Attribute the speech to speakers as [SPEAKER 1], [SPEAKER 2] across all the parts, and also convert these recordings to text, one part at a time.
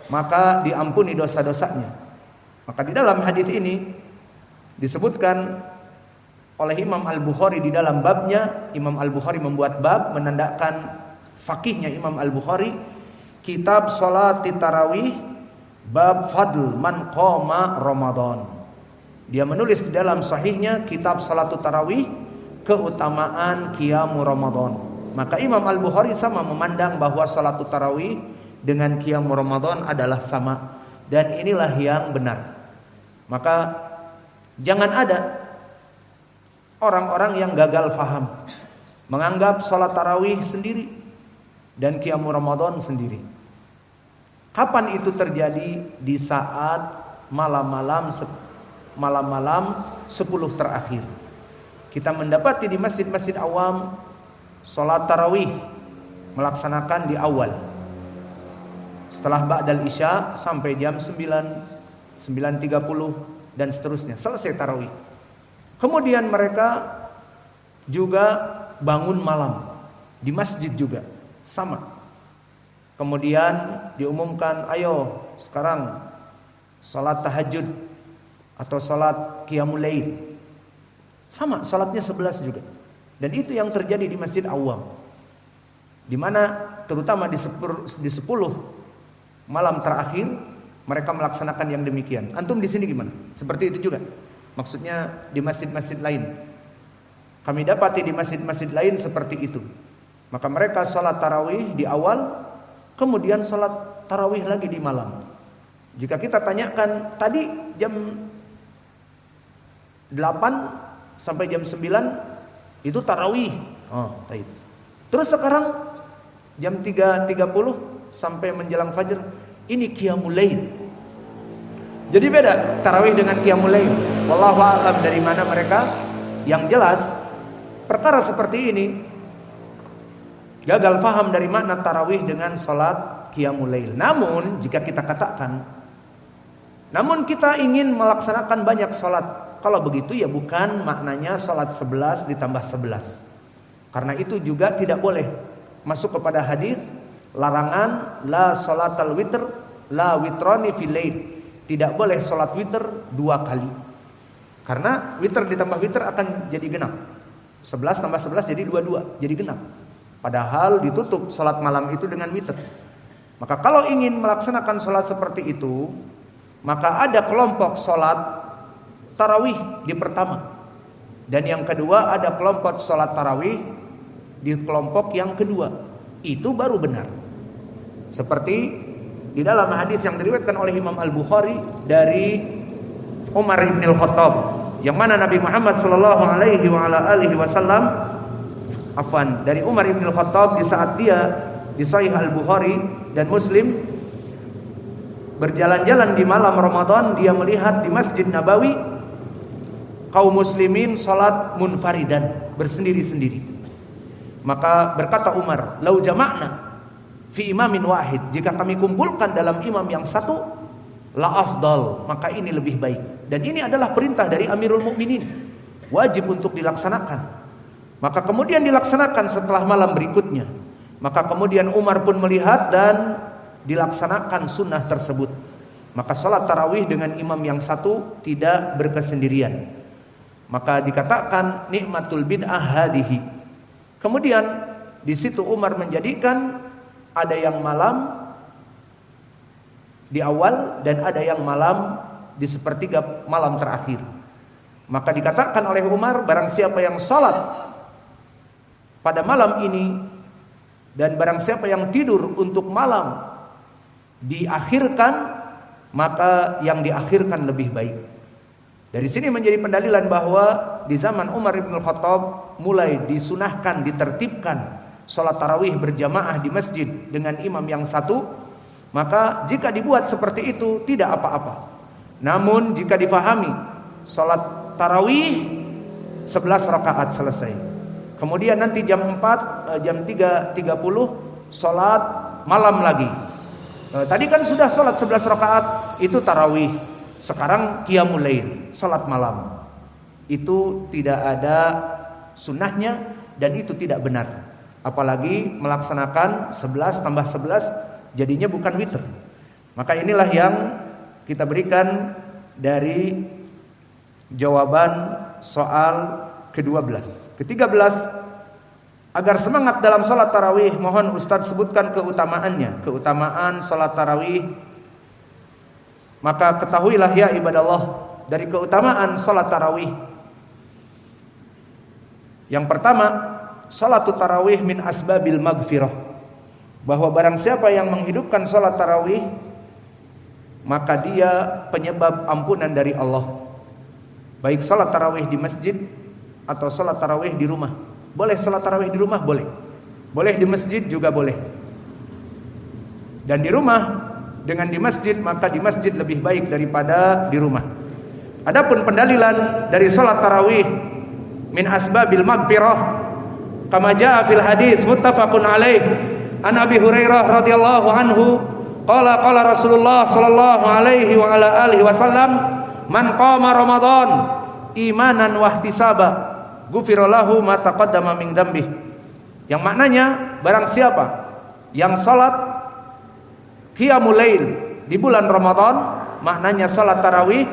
[SPEAKER 1] maka diampuni dosa-dosanya. Maka di dalam hadis ini disebutkan oleh Imam Al-Bukhari di dalam babnya. Imam Al-Bukhari membuat bab menandakan fakihnya Imam Al-Bukhari, kitab salat tarawih, bab fadl man qama Ramadan. Dia menulis di dalam sahihnya kitab salat tarawih, keutamaan qiyamul Ramadan. Maka Imam Al-Bukhari sama memandang bahwa salat tarawih dengan qiyamul Ramadan adalah sama, dan inilah yang benar. Maka jangan ada orang-orang yang gagal faham, menganggap salat tarawih sendiri dan qiyamul Ramadan sendiri. Kapan itu terjadi? Di saat malam-malam 10 terakhir. Kita mendapati di masjid-masjid awam salat tarawih melaksanakan di awal, setelah ba'dal isya sampai jam 9, 9.30 dan seterusnya, selesai tarawih. Kemudian mereka juga bangun malam di masjid juga sama. Kemudian diumumkan, ayo sekarang salat tahajud atau salat qiyamul lail. Sama, salatnya 11 juga. Dan itu yang terjadi di masjid awam, di mana terutama di 10 malam terakhir mereka melaksanakan yang demikian. Antum di sini gimana? Seperti itu juga? Maksudnya di masjid-masjid lain. Kami dapati di masjid-masjid lain seperti itu. Maka mereka salat tarawih di awal, kemudian salat tarawih lagi di malam. Jika kita tanyakan tadi jam 8 sampai jam 9 itu tarawih. Taib. Terus sekarang jam 3.30 sampai menjelang fajar ini qiyamul lail. Jadi beda tarawih dengan qiyamul lail. Wallahu a'lam dari mana mereka. Yang jelas perkara seperti ini gagal faham dari makna tarawih dengan salat qiyamul lail. Namun jika kita katakan, namun kita ingin melaksanakan banyak salat, kalau begitu ya bukan maknanya salat 11 ditambah 11. Karena itu juga tidak boleh masuk kepada hadis larangan la salatal witr la witrani fil lail. Tidak boleh salat witr 2 kali. Karena witr ditambah witr akan jadi genap. 11 tambah 11 jadi 22, jadi genap. Padahal ditutup salat malam itu dengan witr. Maka kalau ingin melaksanakan salat seperti itu, maka ada kelompok salat tarawih di pertama, dan yang kedua ada kelompok salat tarawih di kelompok yang kedua. Itu baru benar. Seperti di dalam hadis yang diriwayatkan oleh Imam Al-Bukhari dari Umar bin Al-Khattab, yang mana Nabi Muhammad sallallahu alaihi wa ala alihi wasallam dari Umar bin Al-Khattab di saat dia di Sahih Al-Bukhari dan Muslim berjalan-jalan di malam Ramadan, dia melihat di Masjid Nabawi kaum muslimin salat munfaridan, bersendiri-sendiri. Maka berkata Umar, "Lau jama'na fi imamin wahid, jika kami kumpulkan dalam imam yang satu, la afdal, maka ini lebih baik." Dan ini adalah perintah dari Amirul Mukminin, wajib untuk dilaksanakan. Maka kemudian dilaksanakan setelah malam berikutnya. Maka kemudian Umar pun melihat dan dilaksanakan sunnah tersebut. Maka salat tarawih dengan imam yang satu tidak berkesendirian. Maka dikatakan nikmatul bid'ah hadihi. Kemudian di situ Umar menjadikan ada yang malam di awal dan ada yang malam di sepertiga malam terakhir. Maka dikatakan oleh Umar, barang siapa yang salat pada malam ini dan barang siapa yang tidur untuk malam diakhirkan, maka yang diakhirkan lebih baik. Dari sini menjadi pendalilan bahwa di zaman Umar bin Khattab mulai disunahkan, ditertibkan salat tarawih berjamaah di masjid dengan imam yang satu. Maka jika dibuat seperti itu tidak apa-apa. Namun jika difahami salat tarawih 11 rakaat selesai, kemudian nanti jam 4 jam 3.30 salat malam lagi. Tadi kan sudah salat 11 rakaat, itu tarawih. Sekarang qiyamul lail, salat malam. Itu tidak ada sunnahnya dan itu tidak benar. Apalagi melaksanakan 11 tambah 11 jadinya bukan witr. Maka inilah yang kita berikan dari jawaban soal ke-12. Ke-13, agar semangat dalam sholat tarawih, mohon Ustadz sebutkan keutamaannya, keutamaan sholat tarawih. Maka ketahuilah ya ibadallah, dari keutamaan sholat tarawih, yang pertama, sholat tarawih min asbabil maghfirah, bahwa barang siapa yang menghidupkan sholat tarawih, maka dia penyebab ampunan dari Allah. Baik sholat tarawih di masjid atau sholat tarawih di rumah. Boleh sholat tarawih di rumah? Boleh. Boleh di masjid juga boleh. Dan di rumah dengan di masjid, maka di masjid lebih baik daripada di rumah. Adapun pendalilan dari sholat tarawih min asbabil maghfirah, kama jaa fil hadis muttafaqun alaih an Abi Hurairah radhiyallahu anhu qala Rasulullah sallallahu alaihi wa ala alihi wasallam, man qama Ramadan imanan wa ihtisaba ghufira lahu ma taqaddama min dzambih. Yang maknanya, barang siapa yang salat qiyamul lail di bulan Ramadan, maknanya salat tarawih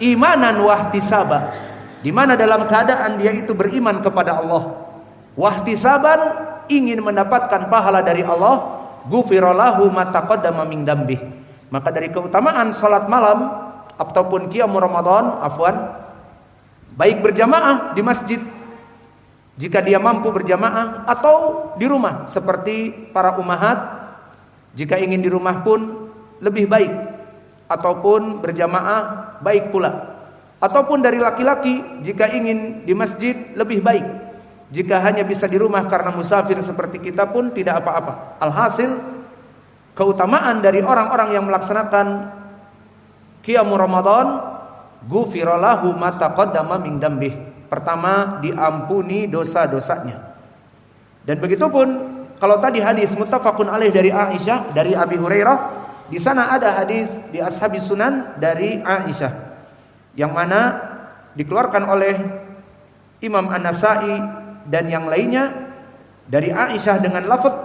[SPEAKER 1] imanan wa ihtisaba, di mana dalam keadaan dia itu beriman kepada Allah, wa ihtisaban, ingin mendapatkan pahala dari Allah, ghufira lahu ma taqaddama min dzambih. Maka dari keutamaan salat malam ataupun qiyamul Ramadan, baik berjamaah di masjid jika dia mampu berjamaah, atau di rumah seperti para ummahat, jika ingin di rumah pun lebih baik, ataupun berjamaah baik pula, ataupun dari laki-laki jika ingin di masjid lebih baik, jika hanya bisa di rumah karena musafir seperti kita pun tidak apa-apa. Alhasil, keutamaan dari orang-orang yang melaksanakan qiyamul Ramadan, ghufira lahu ma taqaddama min dzambih. Pertama, diampuni dosa-dosanya. Dan begitu pun kalau tadi hadis muttafaqun alaih dari Aisyah, dari Abi Hurairah, di sana ada hadis di Ashabis Sunan dari Aisyah yang mana dikeluarkan oleh Imam An-Nasa'i dan yang lainnya dari Aisyah dengan lafaz,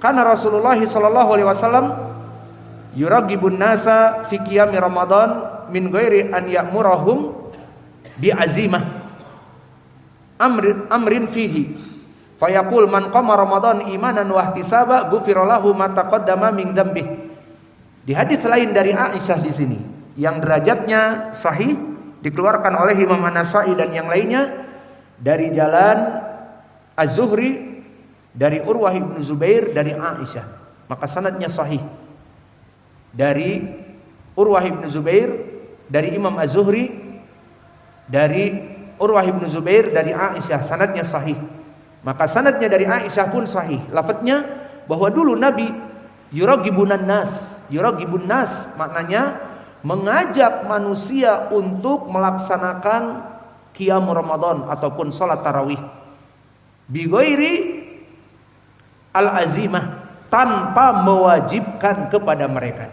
[SPEAKER 1] karena Rasulullah sallallahu alaihi wasallam yuragibun nasa fi qiyami Ramadan min ghairi an ya'murahum bi azimah amrin fihi fayaqul man qama Ramadan imanan wa ihtisaba ghufira lahu ma taqaddama min dzambih. Di hadis lain dari Aisyah di sini yang derajatnya sahih, dikeluarkan oleh Imam An-Nasa'i dan yang lainnya dari jalan Az-Zuhri dari Urwah bin Zubair dari Aisyah, maka sanadnya sahih. Dari Urwah bin Zubair dari Imam Az-Zuhri dari Urwah bin Zubair dari Aisyah, sanadnya sahih. Maka sanadnya dari Aisyah pun sahih. Lafadznya bahwa dulu Nabi yuragibun nas, maknanya mengajak manusia untuk melaksanakan qiyamul Ramadan ataupun salat tarawih bi ghairi al-azimah, tanpa mewajibkan kepada mereka.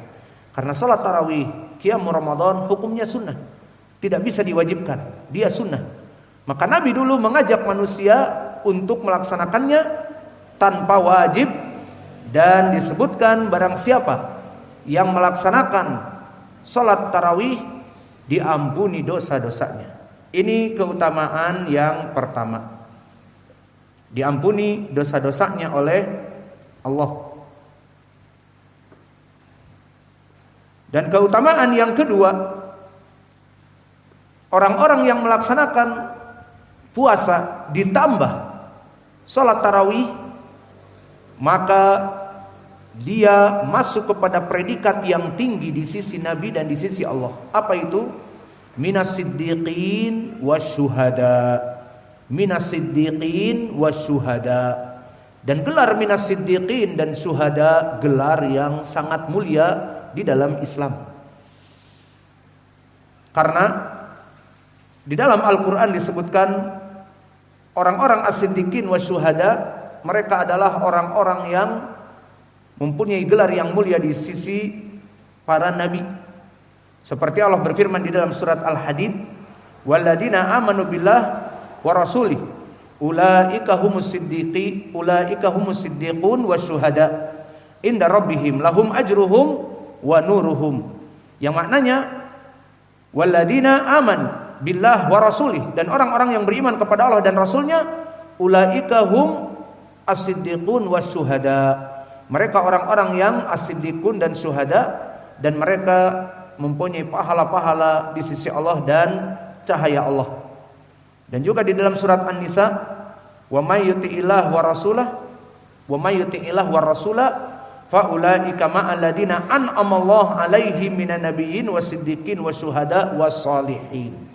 [SPEAKER 1] Karena salat tarawih qiyamul Ramadan hukumnya sunnah, tidak bisa diwajibkan, dia sunnah. Maka Nabi dulu mengajak manusia untuk melaksanakannya tanpa wajib, dan disebutkan barang siapa yang melaksanakan salat tarawih diampuni dosa-dosanya. Ini keutamaan yang pertama, diampuni dosa-dosanya oleh Allah. Dan keutamaan yang kedua, orang-orang yang melaksanakan puasa ditambah salat tarawih, maka dia masuk kepada predikat yang tinggi di sisi Nabi dan di sisi Allah. Apa itu? Minas siddiqin wasyuhada. Minas siddiqin wasyuhada. Dan gelar minas siddiqin dan syuhada gelar yang sangat mulia di dalam Islam. Karena di dalam Al-Quran disebutkan orang-orang as-siddiqin wasyuhada, mereka adalah orang-orang yang mempunyai gelar yang mulia di sisi para nabi. Seperti Allah berfirman di dalam surat Al-Hadid, walladzina amanu billah wa rasulih ulaika humus siddiqun wasyuhada inda rabbihim lahum ajruhum wa nuruhum. Yang maknanya walladzina amanu billah wa rasulih, dan orang-orang yang beriman kepada Allah dan Rasulnya, ulaika hum as-siddiqun wasyuhada. Mereka orang-orang yang as-siddiqun dan syuhada, dan mereka mempunyai pahala-pahala di sisi Allah dan cahaya Allah. Dan juga di dalam surat An-Nisa, wa may yuti'illah wa rasulah wa may yuti'illah wa rasulah fa ulaika ma'al ladina an'amallahu 'alaihim minan nabiyyin wasiddiqin wasyuhada wassalihin.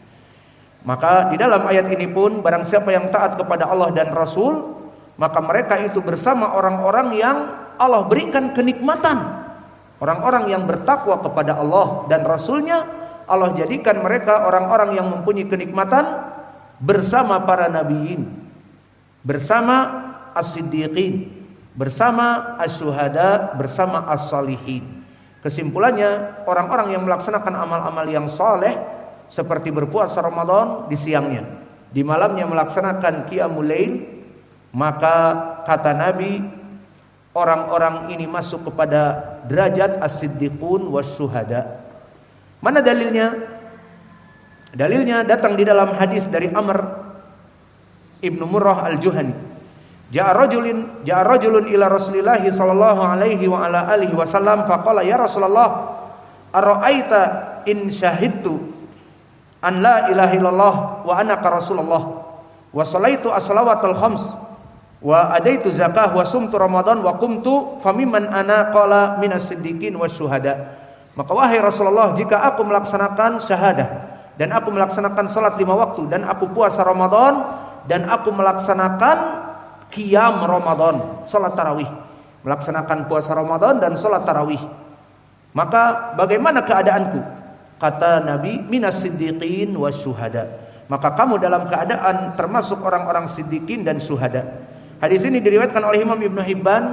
[SPEAKER 1] Maka di dalam ayat ini pun, barang siapa yang taat kepada Allah dan Rasul, maka mereka itu bersama orang-orang yang Allah berikan kenikmatan. Orang-orang yang bertakwa kepada Allah dan Rasulnya, Allah jadikan mereka orang-orang yang mempunyai kenikmatan bersama para nabiyin, bersama as-siddiqin, bersama as-syuhada, bersama as-salihin. Kesimpulannya, orang-orang yang melaksanakan amal-amal yang saleh seperti berpuasa Ramadan di siangnya, di malamnya melaksanakan qiyamul lail, maka kata Nabi, orang-orang ini masuk kepada derajat as-siddiqun wasyuhada. Mana dalilnya? Dalilnya datang di dalam hadis dari Amr ibnu Murrah al-Juhani. Ja'a rajulun ila Rasulillah sallallahu alaihi wa ala alihi wasallam faqala ya Rasulullah ara'aita in syahidtu an la ilaha illallah wa anaka rasulullah wa salaitu as-salawatul khams wa adaitu zakah wa sumtu ramadan wa qumtu famimman ana qala minas siddiqin wasyuhada. Maka wahai Rasulullah, jika aku melaksanakan syahadah dan aku melaksanakan salat 5 waktu dan aku puasa Ramadan dan aku melaksanakan qiyam Ramadan, salat tarawih, melaksanakan puasa Ramadan dan salat tarawih, maka bagaimana keadaanku? Kata Nabi, minas siddiqin wasyuhada. Maka kamu dalam keadaan termasuk orang-orang siddiqin dan syuhada. Hadis ini diriwayatkan oleh Imam Ibnu Hibban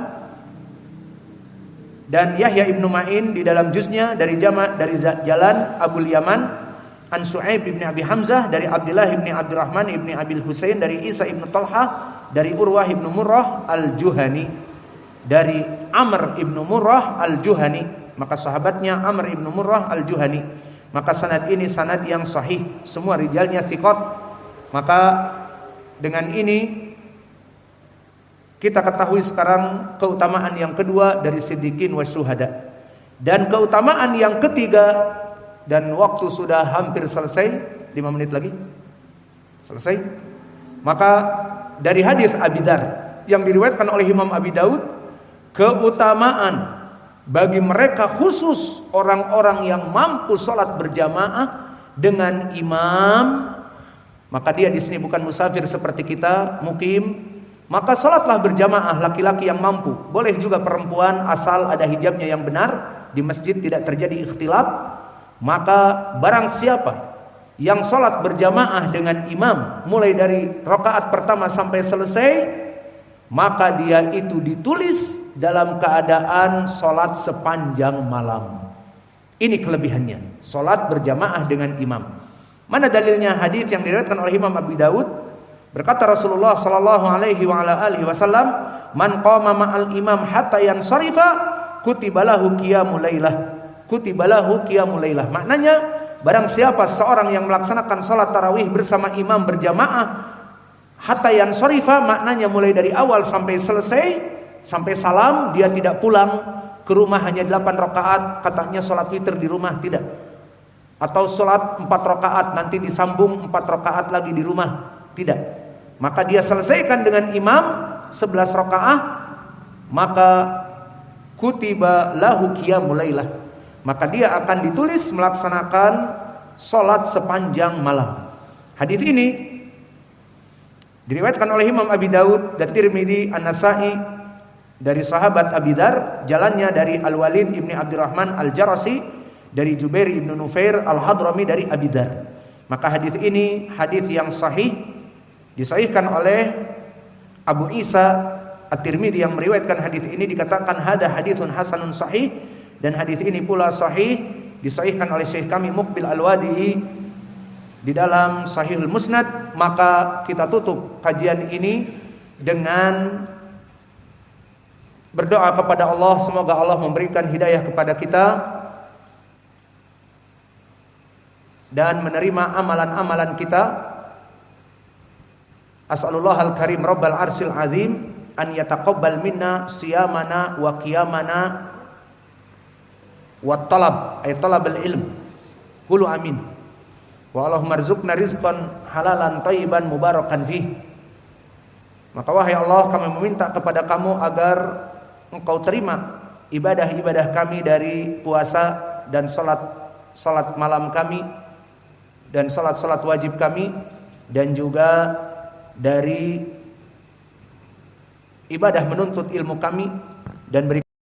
[SPEAKER 1] dan Yahya Ibnu Ma'in di dalam juznya dari jalan Abul Yaman an Syu'aib ibn Abi Hamzah dari Abdullah ibn Abdurrahman ibn Abil Husain dari Isa ibn Talha dari Urwah ibn Murrah al-Juhani dari Amr ibn Murrah al-Juhani, maka sahabatnya Amr ibn Murrah al-Juhani. Maka sanad ini sanad yang sahih, semua rijalnya thiqat. Maka dengan ini kita ketahui sekarang keutamaan yang kedua dari siddiqin wasyuhada. Dan keutamaan yang ketiga, dan waktu sudah hampir selesai, 5 menit lagi selesai. Maka dari hadis Abi Dzar yang diriwayatkan oleh Imam Abi Daud, keutamaan bagi mereka khusus orang-orang yang mampu sholat berjamaah dengan imam, maka dia di sini bukan musafir seperti kita, mukim, maka sholatlah berjamaah laki-laki yang mampu, boleh juga perempuan asal ada hijabnya yang benar, di masjid tidak terjadi ikhtilat. Maka barang siapa yang sholat berjamaah dengan imam mulai dari rakaat pertama sampai selesai, maka dia itu ditulis dalam keadaan sholat sepanjang malam. Ini kelebihannya, sholat berjamaah dengan imam. Mana dalilnya? Hadis yang diriwayatkan oleh Imam Abi Daud. Berkata Rasulullah sallallahu alaihi wa ala alihi wasallam, "Man qama ma'al imam hatta yansarifa kutibalahu qiyamul lailah." Kutibalahu qiyamul lailah. Maknanya, barang siapa seorang yang melaksanakan sholat tarawih bersama imam berjamaah hatta yansarifa, maknanya mulai dari awal sampai selesai, sampai salam, dia tidak pulang ke rumah hanya 8 rakaat, katanya sholat witir di rumah, tidak. Atau sholat 4 rakaat nanti disambung 4 rakaat lagi di rumah, tidak. Maka dia selesaikan dengan imam 11 rakaat, maka kutiba lahu qiyamul lailah, maka dia akan ditulis melaksanakan sholat sepanjang malam. Hadis ini diriwayatkan oleh Imam Abi Daud dan Tirmidzi, An-Nasa'i dari sahabat Abi Dzar, jalannya dari Al-Walid ibni Abdurrahman Al-Jarasi, dari Jubair ibnu Nufair Al-Hadrami dari Abi Dzar. Maka hadis ini hadis yang sahih, disahihkan oleh Abu Isa At-Tirmidzi yang meriwayatkan hadis ini, dikatakan hada haditsun hasanun sahih, dan hadis ini pula sahih disahihkan oleh Syekh kami Muqbil Al-Wadi'i di dalam Sahihul Musnad. Maka kita tutup kajian ini dengan berdoa kepada Allah semoga Allah memberikan hidayah kepada kita dan menerima amalan-amalan kita. As'alullah al-karim rabbal arsyil azim an yataqabbal minna siyamana wa qiyamana wa talab ay talabul ilm. Qulu amin. Wa Allahumma rzuqna rizqan halalan thayyiban mubarakan fih. Maka wahai Allah, kami meminta kepada kamu agar Engkau terima ibadah-ibadah kami dari puasa dan salat malam kami dan salat wajib kami, dan juga dari ibadah menuntut ilmu kami, dan berikan